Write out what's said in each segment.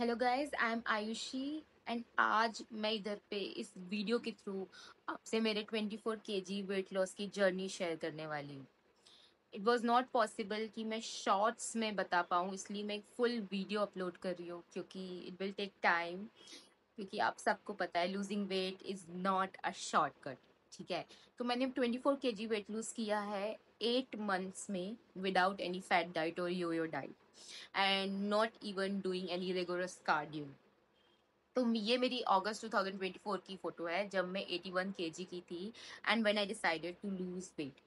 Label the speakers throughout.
Speaker 1: Hello guys, I am Ayushi and आज मैं इधर पे इस वीडियो के थ्रू आपसे मेरे 24 केजी वेट लॉस की जर्नी शेयर करने वाली हूँ। इट वॉज नॉट पॉसिबल कि मैं शॉर्ट्स में बता पाऊँ, इसलिए मैं एक फुल वीडियो अपलोड कर रही हूँ क्योंकि इट विल टेक टाइम। क्योंकि आप सबको पता है losing weight is not a shortcut. ठीक है, तो मैंने 24 केजी वेट लूज़ किया है 8 मंथ्स में without any fat diet or yoyo diet and not even doing any rigorous cardio. तो ये मेरी अगस्त 2024 की फ़ोटो है जब मैं 81 केजी की थी and when I decided to lose weight.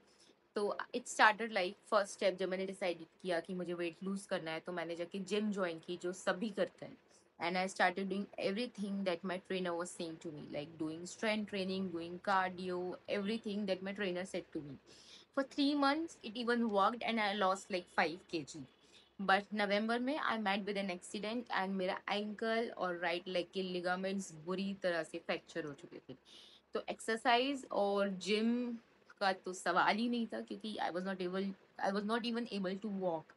Speaker 1: तो it started like first step जब मैंने डिसाइड किया कि मुझे वेट लूज़ करना है तो मैंने जाके जिम ज्वाइन की जो सभी करते हैं। And I started doing everything that my trainer was saying to me, like doing strength training, doing cardio, everything that my trainer said to me. For 3 months, it even worked and I lost like 5 kg. But November में I met with an accident and मेरा ankle और right leg के ligaments बुरी तरह से fracture हो चुके थे। तो एक्सरसाइज और जिम का तो सवाल ही नहीं था क्योंकि I was not even able to walk.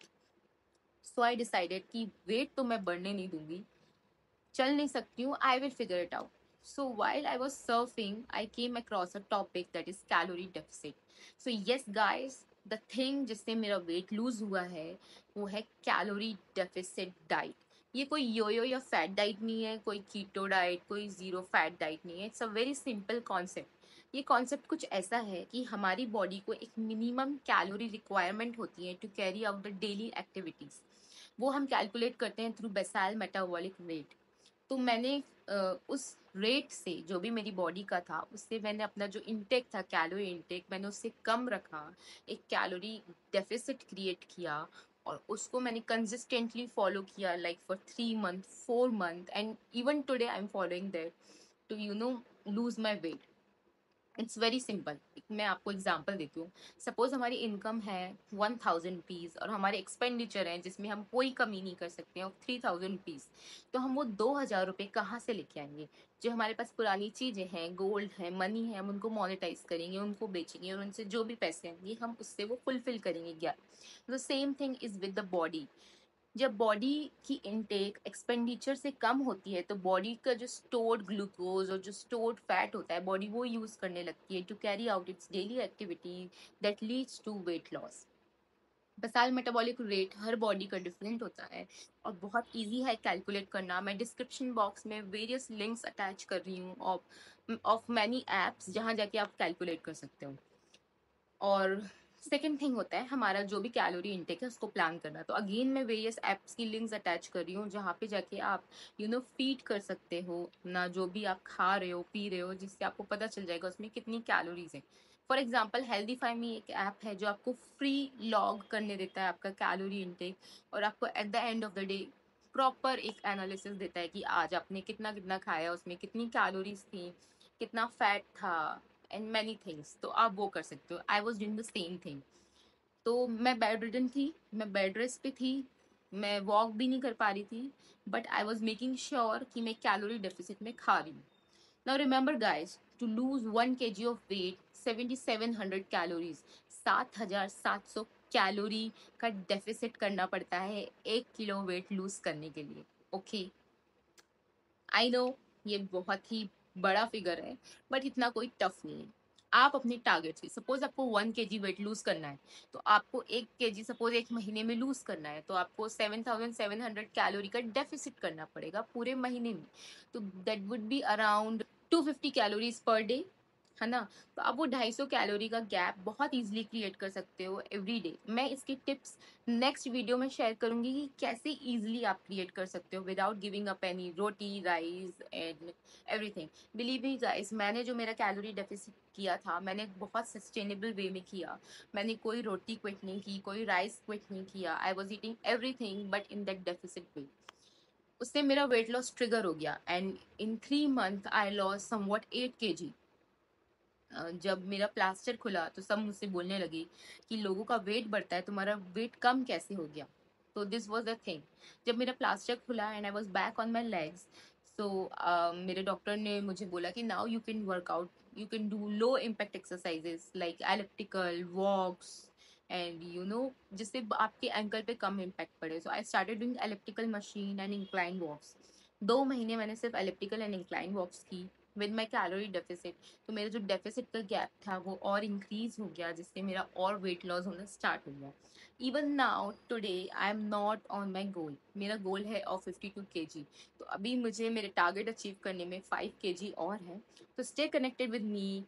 Speaker 1: So I decided कि वेट तो मैं बढ़ने नहीं दूंगी, चल नहीं सकती हूँ, I will figure it out. So while I was surfing I came across a topic that is calorie deficit. So yes guys, the thing जिससे मेरा वेट लूज हुआ है वो है कैलोरी डेफिसिट डाइट। ये कोई योयो या फैट डाइट नहीं है, कोई कीटो डाइट, कोई जीरो फैट डाइट नहीं है। It's a very simple concept. ये कॉन्सेप्ट कुछ ऐसा है कि हमारी बॉडी को एक मिनिमम कैलोरी रिक्वायरमेंट होती है to carry out the daily activities. वो हम कैलकुलेट करते हैं थ्रू बेसाइल मेटाबॉलिक रेट। तो मैंने उस रेट से जो भी मेरी बॉडी का था उससे मैंने अपना जो इनटेक था, कैलोरी इनटेक, मैंने उससे कम रखा। एक कैलोरी डेफिसिट क्रिएट किया और उसको मैंने कंसिस्टेंटली फॉलो किया like for 3 month 4 month and even today I am following that to lose my weight. It's very simple. मैं आपको एग्जांपल देती हूँ। सपोज हमारी इनकम है 1000 रुपीज़ और हमारे एक्सपेंडिचर हैं जिसमें हम कोई कमी नहीं कर सकते हैं 3000 रुपीज़। तो हम वो 2000 रुपये कहाँ से लेके आएंगे? जो हमारे पास पुरानी चीज़ें हैं, गोल्ड है, मनी है, हम उनको मोनेटाइज करेंगे, उनको बेचेंगे और उनसे जो भी पैसे आएंगे हम उससे वो फुलफिल करेंगे gap. The same thing is with the body. जब बॉडी की इनटेक एक्सपेंडिचर से कम होती है तो बॉडी का जो स्टोर्ड ग्लूकोज और जो स्टोर्ड फैट होता है बॉडी वो यूज करने लगती है to carry out its daily activity that leads to weight loss. Basal metabolic rate हर बॉडी का डिफरेंट होता है और बहुत इजी है कैलकुलेट करना। मैं डिस्क्रिप्शन बॉक्स में वेरियस लिंक्स अटैच कर रही हूँ ऑफ मैनी एप्स जहाँ जाके आप कैलकुलेट कर सकते हो। और सेकेंड थिंग होता है हमारा जो भी कैलोरी इनटेक है उसको प्लान करना। तो अगेन मैं वेरियस एप्स की लिंक्स अटैच कर रही हूँ जहाँ पे जाके आप फीड कर सकते हो ना जो भी आप खा रहे हो पी रहे हो, जिससे आपको पता चल जाएगा उसमें कितनी कैलोरीज है। फॉर एग्जाम्पल हेल्दीफाई में एक ऐप है जो आपको फ्री लॉग करने देता है आपका कैलोरी इनटेक और आपको at the end of the day proper एक एनालिसिस देता है कि आज आपने कितना कितना खाया, उसमें कितनी कैलोरीज थी, कितना फैट था एंड मैनी थिंग्स। तो आप वो कर सकते हो। I was doing the same thing. तो मैं बेड रिडन थी, मैं बेड रेस्ट पे थी, मैं वॉक भी नहीं कर पा रही थी, but I was making sure कि मैं कैलोरी डेफिसिट में खा रही हूँ। Now remember guys, to lose 1 kg of weight 7700 calories, 7700 calorie का डेफिसिट करना पड़ता है 1 किलो वेट लूज करने के लिए। ओके, आई नो ये बहुत ही बड़ा फिगर है बट इतना कोई टफ नहीं है। आप अपने टारगेट से, सपोज आपको 1 kg वेट लूज करना है तो आपको 1 kg सपोज एक महीने में लूज करना है तो आपको 7700 कैलोरी का डेफिसिट करना पड़ेगा पूरे महीने में। तो that would be around 250 calories per day, है ना? तो आप वो 250 कैलोरी का गैप बहुत इजीली क्रिएट कर सकते हो एवरी डे। मैं इसकी टिप्स नेक्स्ट वीडियो में शेयर करूंगी कि कैसे इजीली आप क्रिएट कर सकते हो without giving up any roti rice and everything. Believe me guys, मैंने जो मेरा कैलोरी डेफिसिट किया था मैंने बहुत सस्टेनेबल वे में किया। मैंने कोई रोटी क्विट नहीं की, कोई राइस क्विट नहीं किया। I was eating everything but in that deficit way. उससे मेरा वेट लॉस ट्रिगर हो गया and in 3 month I lost somewhat 8 kg। जब मेरा प्लास्टर खुला तो सब मुझसे बोलने लगे कि लोगों का वेट बढ़ता है, तुम्हारा वेट कम कैसे हो गया? तो दिस वॉज द थिंग। जब मेरा प्लास्टर खुला and I was back on my legs, so मेरे डॉक्टर ने मुझे बोला कि now you can workout, you can do low impact exercises like elliptical walks and जिससे आपके एंकल पे कम इम्पैक्ट पड़े. So I started doing elliptical machine and incline walks. 2 महीने मैंने सिर्फ एलिप्टिकल एंड इंक्लाइन वॉक्स की विद माई कैलोरी डेफिसिट. तो मेरा जो डेफिसिट का गैप था वो और इंक्रीज हो गया, जिससे मेरा और वेट लॉस होना स्टार्ट हो गया. Even now today I am not on my goal. मेरा गोल है और 52 kg. तो अभी मुझे मेरे टारगेट अचीव करने में 5 kg और है. तो stay connected with me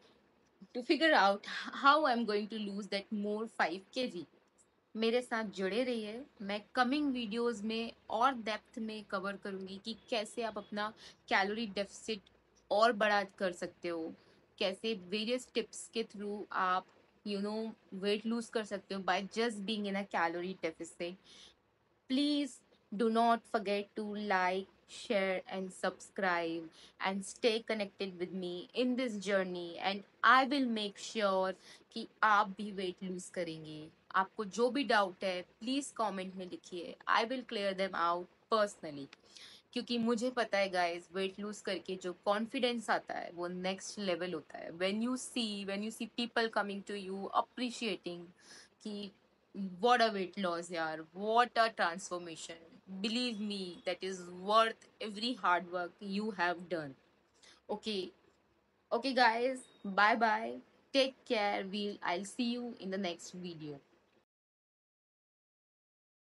Speaker 1: to figure out how I'm going to lose that more 5 kg. मेरे साथ जुड़े रहिए. मैं कमिंग वीडियोस में और डेप्थ में कवर करूंगी कि कैसे आप अपना कैलोरी डेफिसिट और बड़ा कर सकते हो, कैसे वेरियस टिप्स के थ्रू आप वेट लूज कर सकते हो by just being in a calorie deficit. Please do not forget to like, share, and subscribe and stay connected with me in this journey. And I will make sure कि आप भी weight lose करेंगे. आपको जो भी doubt है please comment में लिखिए. I will clear them out personally. क्योंकि मुझे पता है गाइस, वेट लूज करके जो कॉन्फिडेंस आता है वो नेक्स्ट लेवल होता है. When you see people coming to you appreciating कि what a weight loss, yaar, what a transformation. Believe me, that is worth every hard work you have done. Okay. Okay guys, bye bye, take care. I'll see you in the next video.